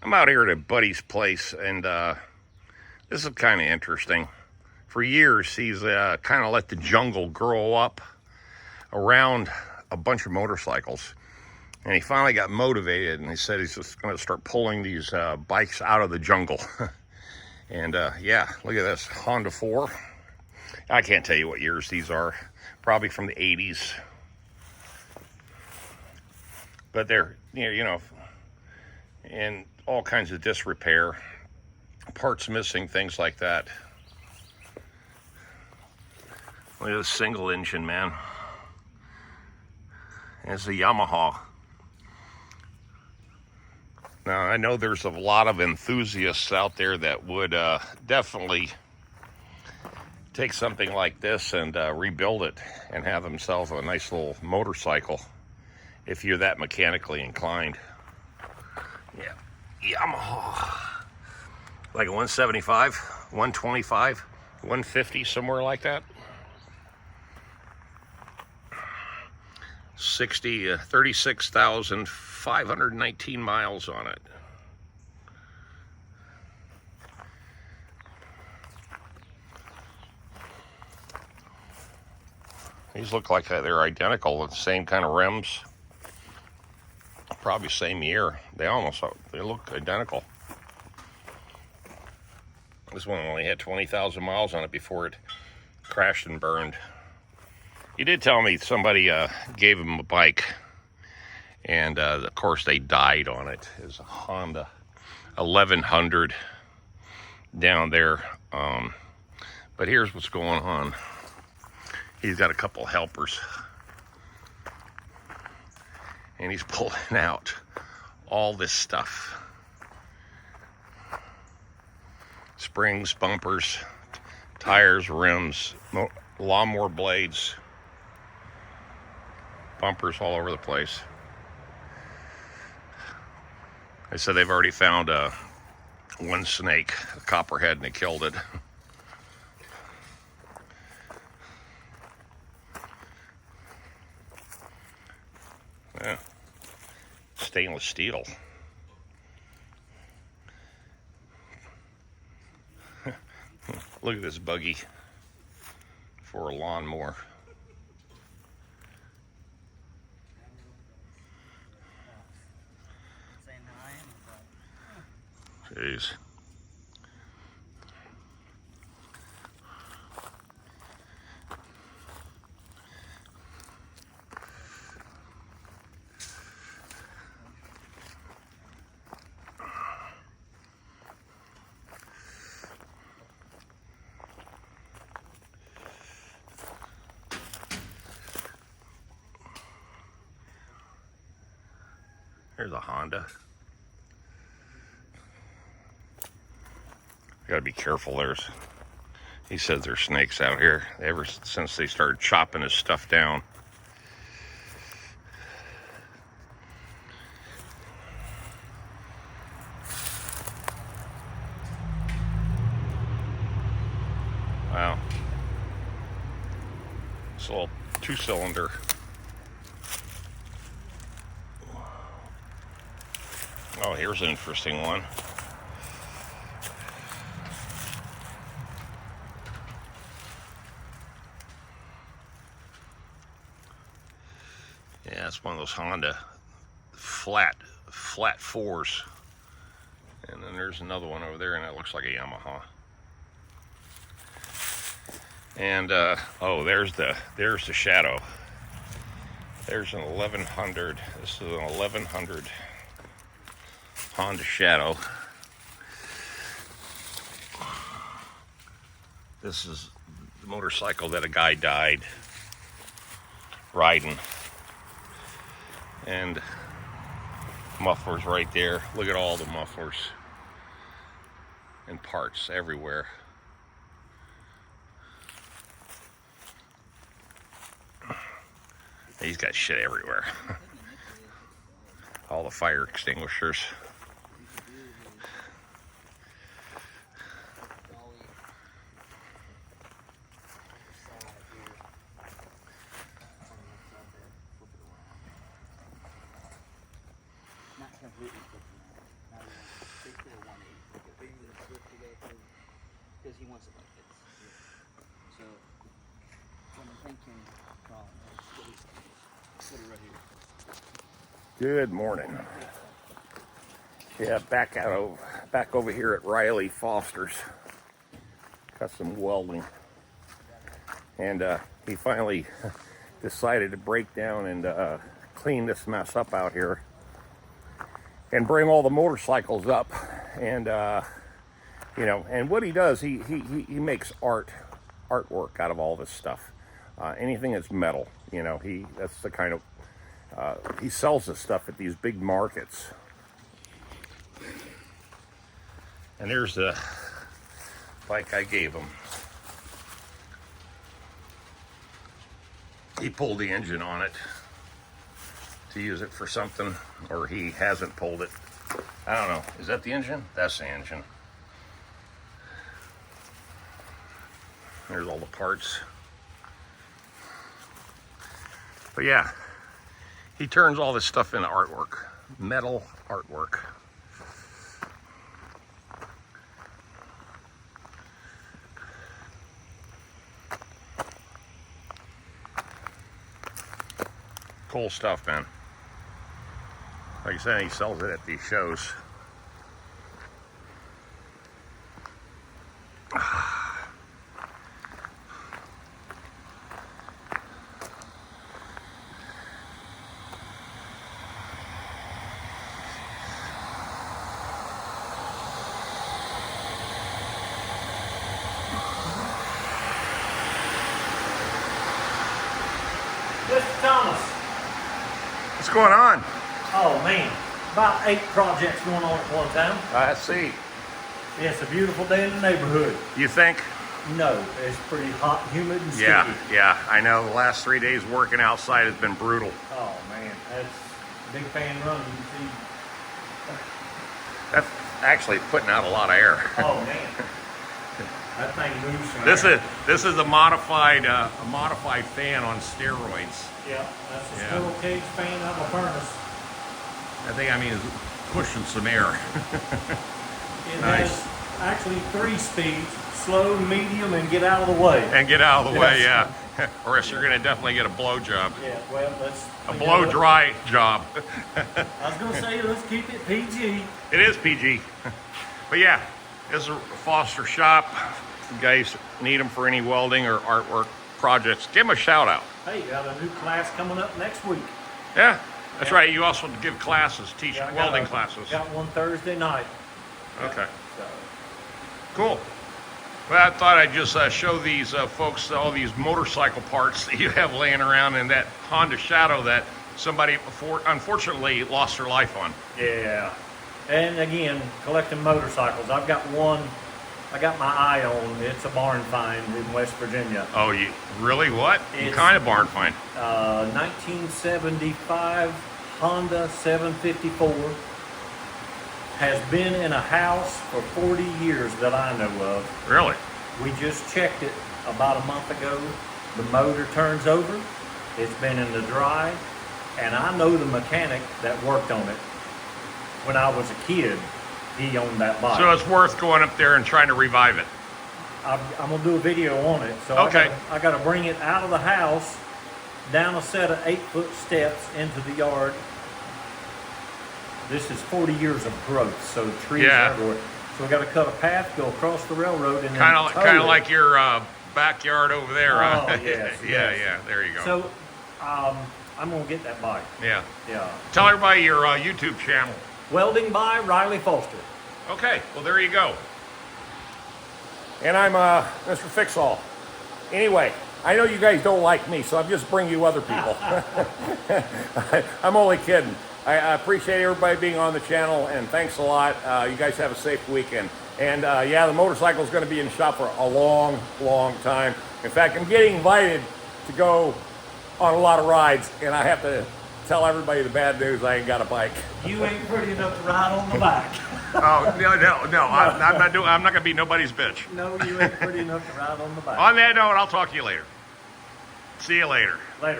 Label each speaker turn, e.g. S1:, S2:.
S1: I'm out here at a buddy's place, and this is kind of interesting. For years, he's kind of let the jungle grow up around a bunch of motorcycles. And he finally got motivated, and he said he's just going to start pulling these bikes out of the jungle. And yeah, look at this Honda 4. I can't tell you what years these are. Probably from the 80s. But they're, in all kinds of disrepair, parts missing, things like that. Look at this single engine, man. It's a Yamaha. Now, I know there's a lot of enthusiasts out there that would definitely take something like this and rebuild it and have themselves a nice little motorcycle if you're that mechanically inclined. Yeah, Yamaha. Like a 175, 125, 150, somewhere like that. 36,519 miles on it. These look like they're identical, with the same kind of rims. Probably same year. They look identical. This one only had 20,000 miles on it before it crashed and burned. He did tell me somebody gave him a bike, and of course they died on it. It was a Honda 1100 down there. But here's what's going on. He's got a couple helpers, and he's pulling out all this stuff. Springs, bumpers, tires, rims, lawnmower blades, bumpers all over the place. They said they've already found one snake, a copperhead, and they killed it. Yeah. Stainless steel. Look at this buggy for a lawnmower. Jeez. Here's a Honda. Gotta be careful. He says there's snakes out here ever since they started chopping his stuff down. Wow. It's a little 2-cylinder. Oh, here's an interesting one. Yeah, it's one of those Honda flat 4s. And then there's another one over there, and it looks like a Yamaha. And oh, there's the shadow. There's an 1100. This is an 1100 Honda Shadow. This is the motorcycle that a guy died riding. And mufflers right there. Look at all the mufflers and parts everywhere. He's got shit everywhere. All the fire extinguishers.
S2: he wants it like this. So, what I'm thinking, put it right here.
S1: Good morning. Yeah, back over here at Riley Foster's. Got some welding, and he finally decided to break down and clean this mess up out here, and bring all the motorcycles up, and you know, and what he does, he makes artwork out of all this stuff. Anything that's metal, you know, that's the kind of he sells this stuff at these big markets. And there's the bike I gave him. He pulled the engine on it to use it for something, or he hasn't pulled it. I don't know. Is that the engine? That's the engine. There's all the parts. But yeah, he turns all this stuff into artwork, metal artwork. Cool stuff, man. Like I said, he sells it at these shows.
S3: Mr. Thomas.
S1: What's going on?
S3: Oh man, about 8 projects going on at one time.
S1: I see.
S3: It's a beautiful day in the neighborhood.
S1: You think?
S3: No, it's pretty hot, humid, and sticky.
S1: Yeah, I know the last 3 days working outside has been brutal.
S3: Oh man, that's a big fan run. You can see.
S1: That's actually putting out a lot of air.
S3: Oh man, that thing moves some air.
S1: This is a modified fan on steroids.
S3: Yeah, that's a
S1: Yeah.
S3: squirrel cage fan out of a furnace.
S1: I think it's pushing some air.
S3: It
S1: Nice.
S3: has actually 3 speeds: slow, medium, and get out of the way.
S1: And get out of the way,
S3: Yes.
S1: yeah. Or else you're gonna definitely get a blow job.
S3: Yeah, well, let's.
S1: A blow dry job.
S3: I was gonna say let's keep it PG.
S1: It is PG. But yeah, this is a Foster shop. If you guys need them for any welding or artwork projects, give them a shout out.
S3: Hey, got a new class coming up next week.
S1: Yeah, that's right. You also give classes, teach
S3: Yeah, I got
S1: welding
S3: a-
S1: classes.
S3: Got one Thursday night.
S1: Okay,
S3: So,
S1: cool. Well, I thought I'd just show these folks all these motorcycle parts that you have laying around in that Honda Shadow that somebody unfortunately lost their life on.
S3: yeah. And again, collecting motorcycles. I've got one I got my eye on. It's a barn find in West Virginia.
S1: Oh, you really? What? What
S3: It's-
S1: kind of barn find?
S3: 1975 Honda 754. Has been in a house for 40 years that I know of.
S1: Really?
S3: We just checked it about a month ago. The motor turns over. It's been in the dry. And I know the mechanic that worked on it. When I was a kid, he owned that bike.
S1: So it's worth going up there and trying to revive it.
S3: I'm gonna do a video on it. So
S1: Okay.
S3: I gotta bring it out of the house, down a set of 8-foot steps into the yard. This is 40 years of growth, so trees
S1: Yeah.
S3: everywhere. So we gotta cut a path, go across the railroad, and
S1: Kind
S3: then
S1: of
S3: tow it.
S1: like your backyard over there.
S3: Oh, yes,
S1: yeah,
S3: yes.
S1: yeah. There you go.
S3: So I'm gonna get that bike.
S1: Yeah.
S3: Yeah.
S1: Tell everybody your YouTube channel.
S3: Welding by Riley Foster.
S1: Okay. Well, there you go. And I'm Mr. Fixall. Anyway, I know you guys don't like me, so I'm just bringing you other people. I'm only kidding. I appreciate everybody being on the channel, and thanks a lot. You guys have a safe weekend. And yeah, the motorcycle is going to be in the shop for a long, long time. In fact, I'm getting invited to go on a lot of rides, and I have to tell everybody the bad news: I ain't got a bike.
S3: You ain't pretty enough to ride on the back.
S1: Oh no! I'm not doing. I'm not going to be nobody's bitch.
S3: No, you ain't pretty enough to ride on the back.
S1: On that note, I'll talk to you later. See you later.
S3: Later.